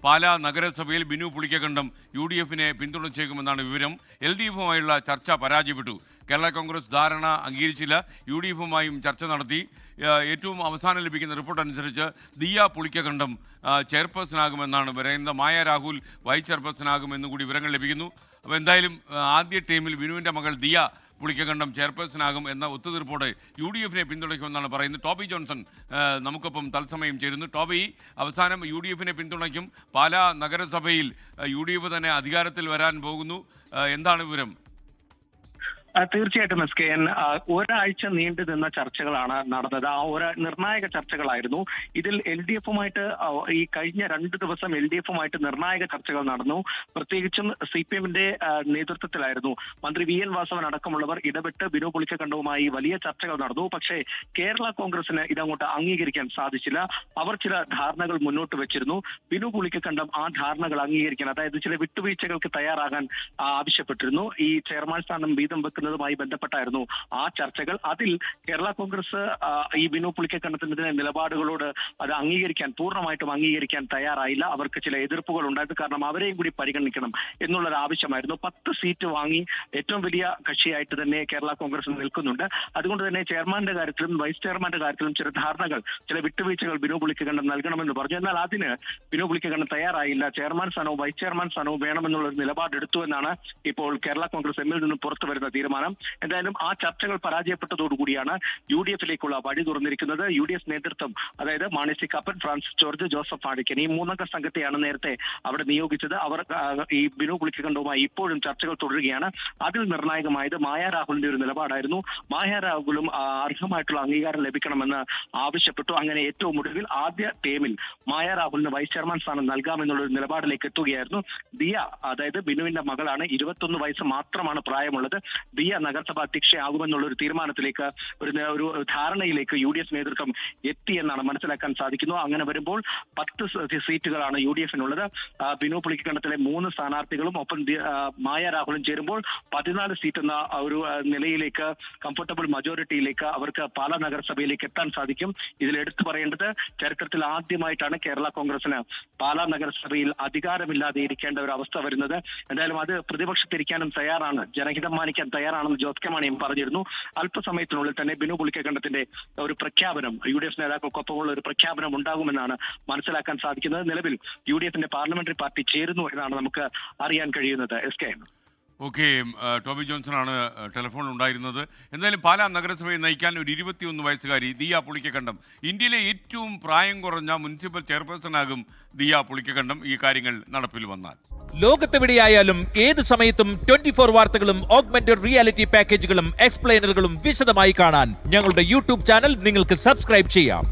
പാലാ നഗരസഭയിൽ ബിനു പുളിക്കക്കണ്ടം UDF-നെ പിന്തുണച്ചേക്കുമെന്നാണ് വിവരം. LDF-ഉമായുള്ള ചർച്ച പരാജയപ്പെട്ടു. കേരള കോൺഗ്രസ് ധാരണ അംഗീകരിച്ചില്ല. UDF-ഉമായും ചർച്ച നടത്തി. ഏറ്റവും അവസാനം ലഭിക്കുന്ന റിപ്പോർട്ട് അനുസരിച്ച് ദിയ പുളിക്കക്കണ്ടം ചെയർപേഴ്സണാകുമെന്നാണ് പറയുന്നത്. മായ രാഹുൽ വൈസ് ചെയർപേഴ്സണാകുമെന്നും കൂടി വിവരങ്ങൾ ലഭിക്കുന്നു. അപ്പോൾ എന്തായാലും ആദ്യ ടീമിൽ ബിനുവിൻ്റെ മകൾ ദിയ പുളിക്കക്കണ്ടം ചെയർപേഴ്സണാകും എന്ന ഒത്തുതീർപ്പോടെ UDF-നെ പിന്തുണയ്ക്കുമെന്നാണ് പറയുന്നത്. ടോബി ജോൺസൺ നമുക്കൊപ്പം തത്സമയം ചേരുന്നു. ടോബി, അവസാനം UDF-നെ പിന്തുണയ്ക്കും. പാലാ നഗരസഭയിൽ UDF തന്നെ അധികാരത്തിൽ വരാൻ പോകുന്നു. എന്താണ് വിവരം? തീർച്ചയായിട്ടും SKN ഒരാഴ്ച നീണ്ടു നിന്ന ചർച്ചകളാണ് നടന്നത്. ആ ഒരു നിർണായക ചർച്ചകളായിരുന്നു. ഇതിൽ LDF-ഉമായിട്ട് ഈ കഴിഞ്ഞ 2 ദിവസം LDF-ഉമായിട്ട് നിർണായക ചർച്ചകൾ നടന്നു. പ്രത്യേകിച്ചും CPM-ന്റെ നേതൃത്വത്തിലായിരുന്നു. മന്ത്രി VN വാസവൻ അടക്കമുള്ളവർ ഇടപെട്ട് ബിനു പുളിക്കക്കണ്ടവുമായി വലിയ ചർച്ചകൾ നടന്നു. പക്ഷേ കേരള കോൺഗ്രസിന് ഇതങ്ങോട്ട് അംഗീകരിക്കാൻ സാധിച്ചില്ല. അവർ ചില ധാരണകൾ മുന്നോട്ട് വെച്ചിരുന്നു. ബിനു പുളിക്കക്കണ്ടം ആ ധാരണകൾ അംഗീകരിക്കാൻ, അതായത് ചില വിട്ടുവീഴ്ചകൾക്ക് തയ്യാറാകാൻ ആവശ്യപ്പെട്ടിരുന്നു. ഈ ചെയർമാൻ സ്ഥാനം വീതം ുമായി ബന്ധപ്പെട്ടായിരുന്നു ആ ചർച്ചകൾ. അതിൽ കേരള കോൺഗ്രസ് ഈ ബിനു പുളിക്കക്കണ്ടത്തിന്റെ നിലപാടുകളോട് അത് പൂർണ്ണമായിട്ടും അംഗീകരിക്കാൻ തയ്യാറായില്ല. അവർക്ക് ചില എതിർപ്പുകൾ ഉണ്ടായിരുന്നു. കാരണം അവരെയും കൂടി പരിഗണിക്കണം എന്നുള്ളൊരു ആവശ്യമായിരുന്നു. 10 സീറ്റ് വാങ്ങി ഏറ്റവും വലിയ കക്ഷിയായിട്ട് തന്നെ കേരള കോൺഗ്രസ് നിൽക്കുന്നുണ്ട്. അതുകൊണ്ട് തന്നെ ചെയർമാന്റെ കാര്യത്തിലും വൈസ് ചെയർമാന്റെ കാര്യത്തിലും ചില ധാരണകൾ, ചില വിട്ടുവീഴ്ചകൾ ബിനു പുളിക്കക്കണ്ടം നൽകണമെന്ന് പറഞ്ഞു. എന്നാൽ അതിന് ബിനു പുളിക്കക്കണ്ടം തയ്യാറായില്ല. ചെയർമാൻ സ്ഥാനവും വൈസ് ചെയർമാൻ സ്ഥാനവും വേണമെന്നുള്ള ഒരു നിലപാടെടുത്തു എന്നാണ് ഇപ്പോൾ കേരള കോൺഗ്രസ് എമ്മിൽ നിന്നും പുറത്തു വരുന്ന തീരുമാനം. എന്തായാലും ആ ചർച്ചകൾ പരാജയപ്പെട്ടതോടുകൂടിയാണ് UDF-ലേക്കുള്ള വഴി തുറന്നിരിക്കുന്നത്. UDF നേതൃത്വം, അതായത് മാണി സി കാപ്പൻ, ഫ്രാൻസിസ് ജോർജ്, ജോസഫ് ആഡിക്കൻ, ഈ 3 സംഘത്തെയാണ് നേരത്തെ അവിടെ നിയോഗിച്ചത്. അവർ ഈ ബിനു പുളിക്കക്കണ്ടവുമായി ഇപ്പോഴും ചർച്ചകൾ തുടരുകയാണ്. അതിൽ നിർണായകമായത് മായ രാഹുലിന്റെ ഒരു നിലപാടായിരുന്നു. മായ രാഹുലും അർഹമായിട്ടുള്ള അംഗീകാരം ലഭിക്കണമെന്ന് ആവശ്യപ്പെട്ടു. അങ്ങനെ ഏറ്റവും ഒടുവിൽ ആദ്യ ടീമിൽ മായ രാഹുലിന് വൈസ് ചെയർമാൻ സ്ഥാനം നൽകാമെന്നുള്ളൊരു നിലപാടിലേക്ക് എത്തുകയായിരുന്നു. ദിയ, അതായത് ബിനുവിന്റെ മകളാണ്, 21 വയസ്സ് മാത്രമാണ് പ്രായമുള്ളത്. ദിയ നഗരസഭ അധ്യക്ഷയാകുമെന്നുള്ള ഒരു തീരുമാനത്തിലേക്ക്, ഒരു ധാരണയിലേക്ക് UDF നേതൃത്വം എത്തി എന്നാണ് മനസ്സിലാക്കാൻ സാധിക്കുന്നത്. അങ്ങനെ വരുമ്പോൾ 10 സീറ്റുകളാണ് UDF-നുള്ളത്. ബിനു പുളിക്കക്കണ്ടത്തിലെ 3 സ്ഥാനാർത്ഥികളും ഒപ്പം മായ രാഹുലും ചേരുമ്പോൾ 14 സീറ്റ് എന്ന ഒരു നിലയിലേക്ക്, കംഫർട്ടബിൾ മജോറിറ്റിയിലേക്ക് അവർക്ക് പാലാ നഗരസഭയിലേക്ക് എത്താൻ സാധിക്കും. ഇതിൽ എടുത്തു പറയേണ്ടത്, ചരിത്രത്തിൽ ആദ്യമായിട്ടാണ് കേരള കോൺഗ്രസിന് പാലാ നഗരസഭയിൽ അധികാരമില്ലാതെ ഇരിക്കേണ്ട ഒരു അവസ്ഥ വരുന്നത്. എന്തായാലും അത് പ്രതിപക്ഷത്തിരിക്കാനും തയ്യാറാണ്, ജനഹിതം മാനിക്കാൻ തയ്യാറാണെന്ന് ജോസ് കെ മാണിയും പറഞ്ഞിരുന്നു. അല്പസമയത്തിനുള്ളിൽ തന്നെ ബിനു പുളിക്കക്കണ്ടത്തിന്റെ ഒരു പ്രഖ്യാപനം, UDF നേതാക്കൾക്കൊപ്പമുള്ള ഒരു പ്രഖ്യാപനം ഉണ്ടാകുമെന്നാണ് മനസ്സിലാക്കാൻ സാധിക്കുന്നത്. നിലവിൽ UDF-ന്റെ പാർലമെന്ററി പാർട്ടി ചേരുന്നു എന്നാണ് നമുക്ക് അറിയാൻ കഴിയുന്നത്. SK. ഓക്കെ, ടോബി ജോൺസണാണ് ടെലിഫോണിൽ ഉണ്ടായിരുന്നത്. എന്തായാലും പാലാ നഗരസഭയെ നയിക്കാൻ ഒരു 21 വയസ്സുകാരി ദിയ പുളിക്കക്കണ്ടം, ഇന്ത്യയിലെ ഏറ്റവും പ്രായം കുറഞ്ഞ മുനിസിപ്പൽ ചെയർപേഴ്സണാകും ദിയ പുളിക്കക്കണ്ടം, ഈ കാര്യങ്ങൾ നടപ്പിൽ വന്നാൽ. ലോകത്തെവിടെയായാലും ഏത് സമയത്തും 24 വാർത്തകളും ഓഗ്മെന്റഡ് റിയാലിറ്റി പാക്കേജുകളും എക്സ്പ്ലെയിനറുകളും വിശദമായി കാണാൻ ഞങ്ങളുടെ YouTube ചാനൽ നിങ്ങൾക്ക് സബ്സ്ക്രൈബ് ചെയ്യാം.